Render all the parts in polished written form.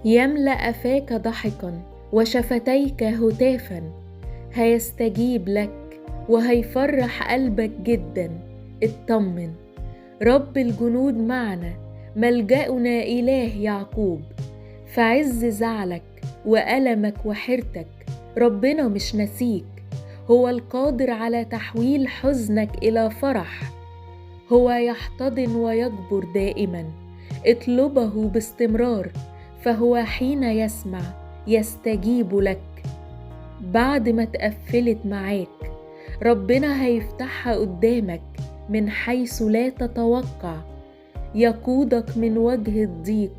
يملأ فاك ضحكا وشفتيك هتافا، هيستجيب لك وهيفرح قلبك جدا. اطمن، رب الجنود معنا، ملجأنا إله يعقوب. في عز زعلك وألمك وحيرتك ربنا مش نسيك، هو القادر على تحويل حزنك إلى فرح. هو يحتضن ويجبر دائما، اطلبه باستمرار، فهو حين يسمع يستجيب لك. بعد ما تقفلت معاك ربنا هيفتحها قدامك من حيث لا تتوقع، يقودك من وجه الضيق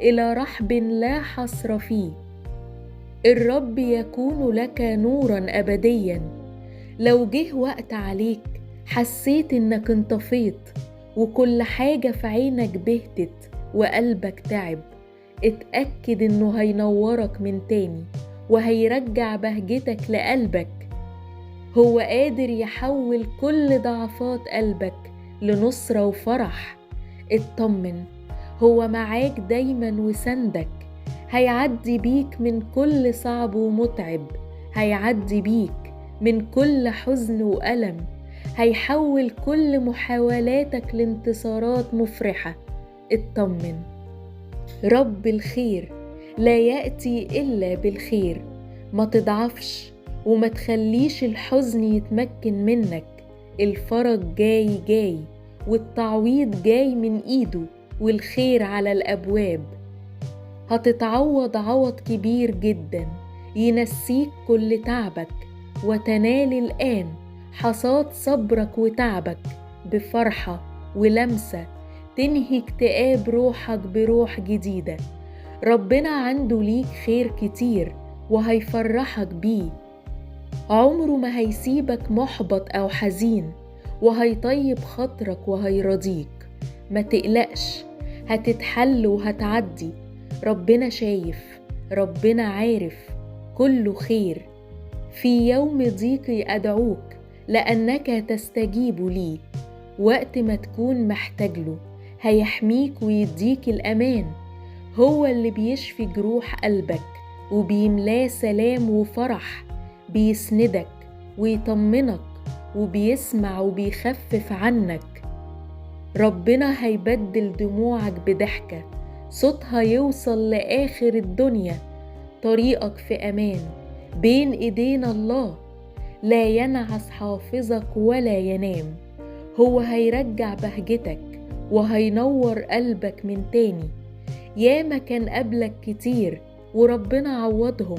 إلى رحب لا حصر فيه. الرب يكون لك نورا أبديا. لو جه وقت عليك حسيت إنك انطفيت وكل حاجة في عينك بهتت وقلبك تعب، اتأكد إنه هينورك من تاني وهيرجع بهجتك لقلبك. هو قادر يحول كل ضعفات قلبك لنصرة وفرح. اطمن، هو معاك دايما وسندك، هيعدي بيك من كل صعب ومتعب، هيعدي بيك من كل حزن وألم، هيحول كل محاولاتك لانتصارات مفرحة. اطمن، رب الخير لا يأتي إلا بالخير. ما تضعفش وما تخليش الحزن يتمكن منك. الفرج جاي جاي والتعويض جاي من إيده والخير على الأبواب. هتتعوض عوض كبير جدا ينسيك كل تعبك، وتنال الآن حصاد صبرك وتعبك بفرحة ولمسة تنهي اكتئاب روحك بروح جديدة. ربنا عنده ليك خير كتير وهيفرحك بيه. عمره ما هيسيبك محبط أو حزين، وهيطيب خاطرك وهيرضيك. ما تقلقش، هتتحل وهتعدي. ربنا شايف، ربنا عارف، كله خير. في يوم ضيقي أدعوك لأنك تستجيب لي. وقت ما تكون محتاج له هيحميك ويديك الأمان. هو اللي بيشفي جروح قلبك وبيملاه سلام وفرح، بيسندك ويطمنك وبيسمع وبيخفف عنك. ربنا هيبدل دموعك بضحكة صوتها يوصل لآخر الدنيا. طريقك في أمان بين إيدين الله، لا ينعس حافظك ولا ينام. هو هيرجع بهجتك وهينور قلبك من تاني. ياما كان قبلك كتير وربنا عوضهم.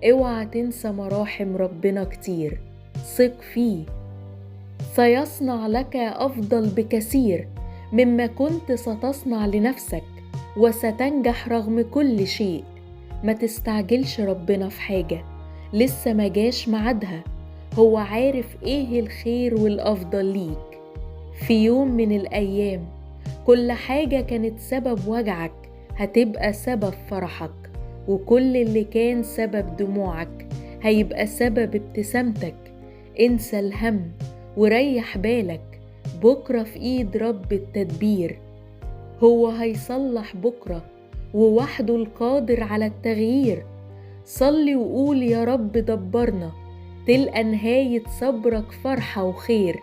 اوعى تنسى مراحم ربنا كتير، ثق فيه. سيصنع لك أفضل بكثير مما كنت ستصنع لنفسك، وستنجح رغم كل شيء. ما تستعجلش ربنا في حاجة لسه ما جاش ميعادها. هو عارف ايه الخير والأفضل ليك. في يوم من الأيام كل حاجة كانت سبب وجعك هتبقى سبب فرحك، وكل اللي كان سبب دموعك هيبقى سبب ابتسامتك. انسى الهم وريح بالك، بكرة في ايد رب التدبير. هو هيصلح بكرة ووحده القادر على التغيير. صلي وقول يا رب دبرنا، تلقى نهاية صبرك فرحة وخير.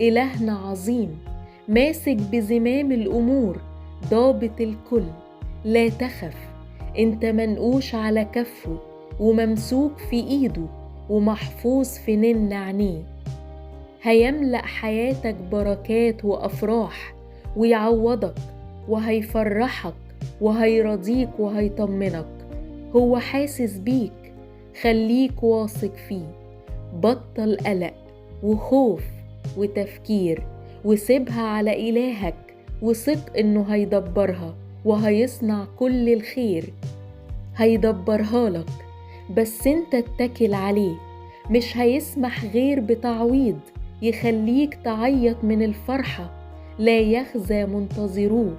إلهنا عظيم ماسك بزمام الأمور، ضابط الكل. لا تخف، انت منقوش على كفه وممسوك في ايده ومحفوظ في نن عينيه. هيملأ حياتك بركات وأفراح، ويعوضك وهيفرحك وهيرضيك وهيطمنك. هو حاسس بيك، خليك واثق فيه. بطل قلق وخوف وتفكير وسيبها على إلهك، وثق إنه هيدبرها وهيصنع كل الخير. هيدبرها لك بس انت اتكل عليه. مش هيسمح غير بتعويض يخليك تعيط من الفرحة، لا يخزى منتظروه.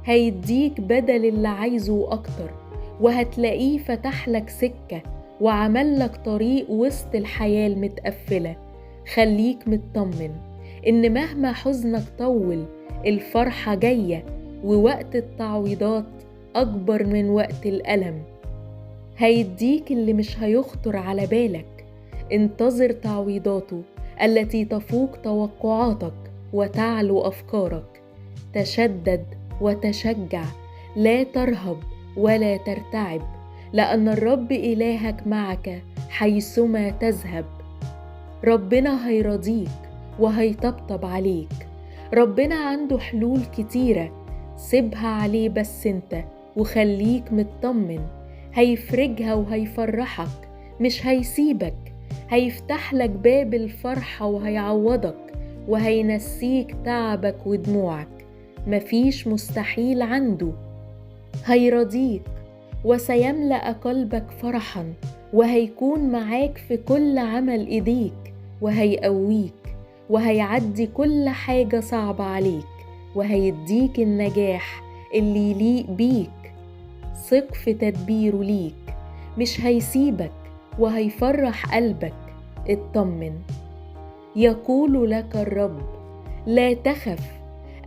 هيديك بدل اللي عايزه أكتر، وهتلاقيه فتح لك سكة وعمل لك طريق وسط الحياة المتقفلة. خليك مطمن إن مهما حزنك طول الفرحة جاية، ووقت التعويضات أكبر من وقت الألم. هيديك اللي مش هيخطر على بالك. انتظر تعويضاته التي تفوق توقعاتك وتعلو أفكارك. تشدد وتشجع، لا ترهب ولا ترتعب، لأن الرب إلهك معك حيثما تذهب. ربنا هيرضيك وهيطبطب عليك. ربنا عنده حلول كتيرة، سيبها عليه بس انت وخليك مطمن. هيفرجها وهيفرحك، مش هيسيبك. هيفتح لك باب الفرحة وهيعوضك وهينسيك تعبك ودموعك. مفيش مستحيل عنده. هيرضيك وسيملأ قلبك فرحا، وهيكون معاك في كل عمل إيديك، وهيقويك وهيعدي كل حاجة صعبة عليك، وهيديك النجاح اللي يليق بيك. ثق في تدبيره ليك، مش هيسيبك وهيفرح قلبك. اطمن. يقول لك الرب: لا تخف،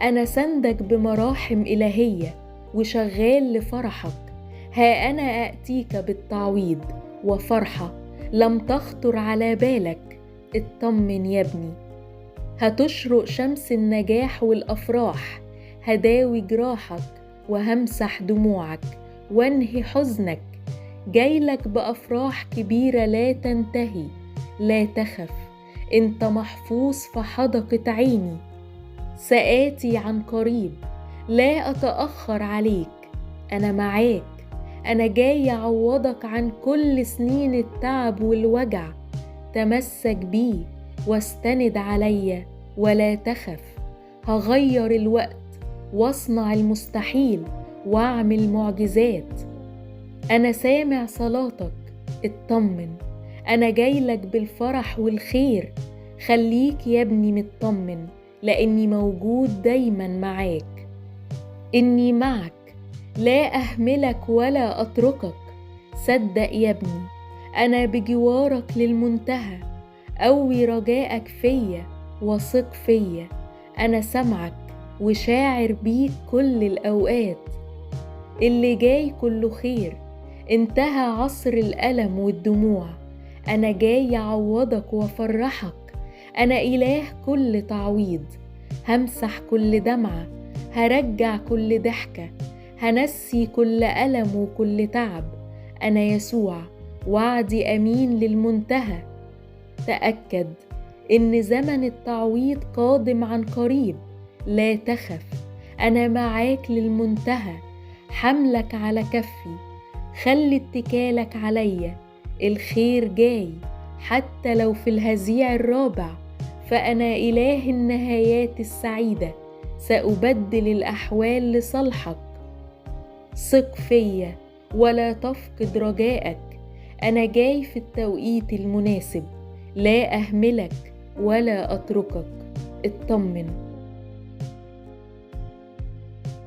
أنا سندك بمراحم إلهية وشغال لفرحك. ها أنا أأتيك بالتعويض وفرحة لم تخطر على بالك. اطمن يا ابني. هتشرق شمس النجاح والأفراح. هداوي جراحك وهمسح دموعك وانهي حزنك. جايلك بأفراح كبيرة لا تنتهي. لا تخف، انت محفوظ في حدقة عيني. سآتي عن قريب، لا أتأخر عليك. أنا معاك، أنا جاي أعوضك عن كل سنين التعب والوجع. تمسك بيه واستند عليا ولا تخف. هغير الوقت واصنع المستحيل واعمل معجزات. أنا سامع صلاتك، اطمن. أنا جايلك بالفرح والخير. خليك يا ابني مطمن، لأني موجود دايما معاك. إني معك، لا أهملك ولا أتركك. صدق يا ابني، أنا بجوارك للمنتهى. قوي رجائك فيا وثق فيا. أنا سمعك وشاعر بيك كل الأوقات. اللي جاي كله خير. انتهى عصر الألم والدموع. أنا جاي أعوضك وأفرحك. أنا إله كل تعويض. همسح كل دمعة، هرجع كل ضحكة، هنسي كل ألم وكل تعب. أنا يسوع، وعدي أمين للمنتهى. تأكد إن زمن التعويض قادم عن قريب. لا تخف، أنا معاك للمنتهى. حملك على كفي، خلي اتكالك عليا. الخير جاي حتى لو في الهزيع الرابع. فأنا إله النهايات السعيدة، سأبدل الأحوال لصالحك. ثق فيا ولا تفقد رجائك. أنا جاي في التوقيت المناسب. لا أهملك ولا أتركك. اطمن.